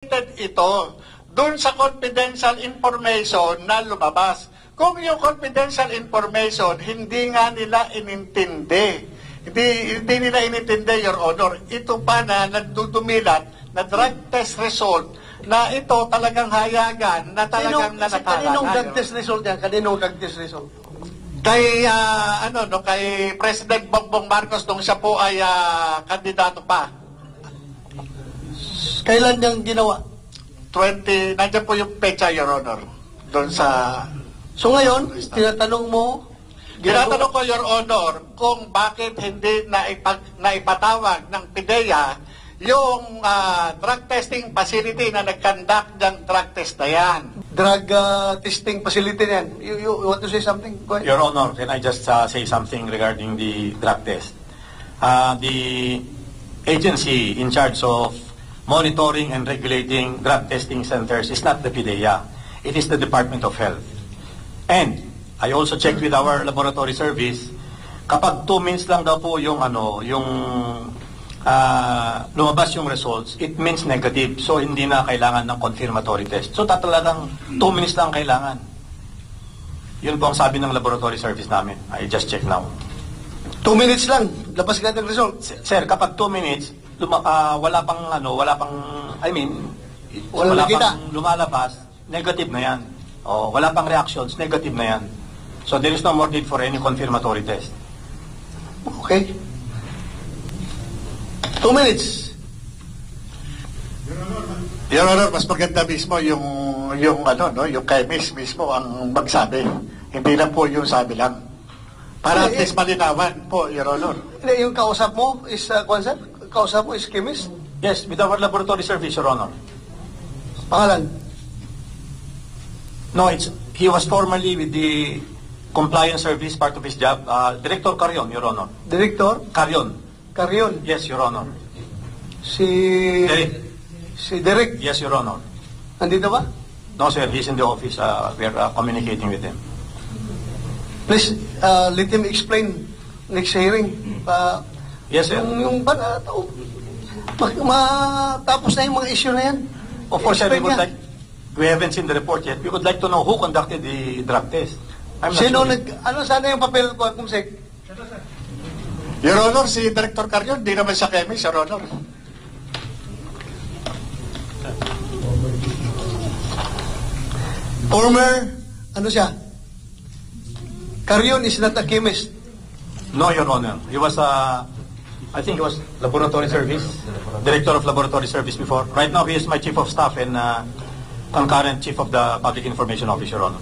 ito doon sa confidential information na lumabas. Kung yung confidential information hindi nga nila inintindi, hindi nila inintindi, Your Honor, ito pa na nagdudumilat na drug test result na ito talagang hayagan na talagang nanatala. Kaninong drug test result yan? Kaninong drug test result? Kay kay President Bongbong Marcos nung siya po ay kandidato pa. Kailan niyang ginawa? Nandiyan po yung pecha, Your Honor. Doon sa... So ngayon, tinatanong mo... Tinatanong ko, Your Honor, kung bakit hindi naipatawag ng PIDEA yung drug testing facility na nag-conduct ng drug test na yan. Drug testing facility na yan. You want to say something? Go ahead. Your Honor, can I just say something regarding the drug test? The agency in charge of monitoring and regulating drug testing centers is not the PIDEA. It is the Department of Health. And I also checked with our laboratory service, kapag 2 minutes lang daw po yung lumabas yung results, it means negative. So hindi na kailangan ng confirmatory test. So talagang 2 minutes lang kailangan. Yun po ang sabi ng laboratory service namin. I just checked now. 2 minutes lang, labas ka ng result. Sir, kapag 2 minutes, wala pang wala pang lumalabas, negative na yan. O wala pang reactions, negative na yan. So there is no more need for any confirmatory test. Okay. 2 minutes. Your Honor, mas maganda mismo yung chemist mismo ang magsabi. Hindi lang po yung sabi lang. Para at least malinawan po, Your Honor. Yung kausap mo is kausap mo is chemist? Yes, with our laboratory service, Your Honor. Pangalan? No, he was formerly with the compliance service, part of his job. Director Carion, Your Honor. Director? Carion. Carion? Yes, Your Honor. Derek? Si Derek? Yes, Your Honor. Andito ba? No, sir, he's in the office. We are communicating with him. Please, let him explain next hearing. Yes, sir. Matapos na yung mga issue na yan. Of course, sir, we haven't seen the report yet. We would like to know who conducted the drug test. I'm not Sino sure. sana yung papel ko, Kumsek? Your Honor, si Director Carion, di naman siya chemist, Your Honor. Former, siya? Carion is not a chemist. No, Your Honor. He was, I think he was laboratory service, director of laboratory service before. Right now, he is my chief of staff and concurrent chief of the public information office, Your Honor.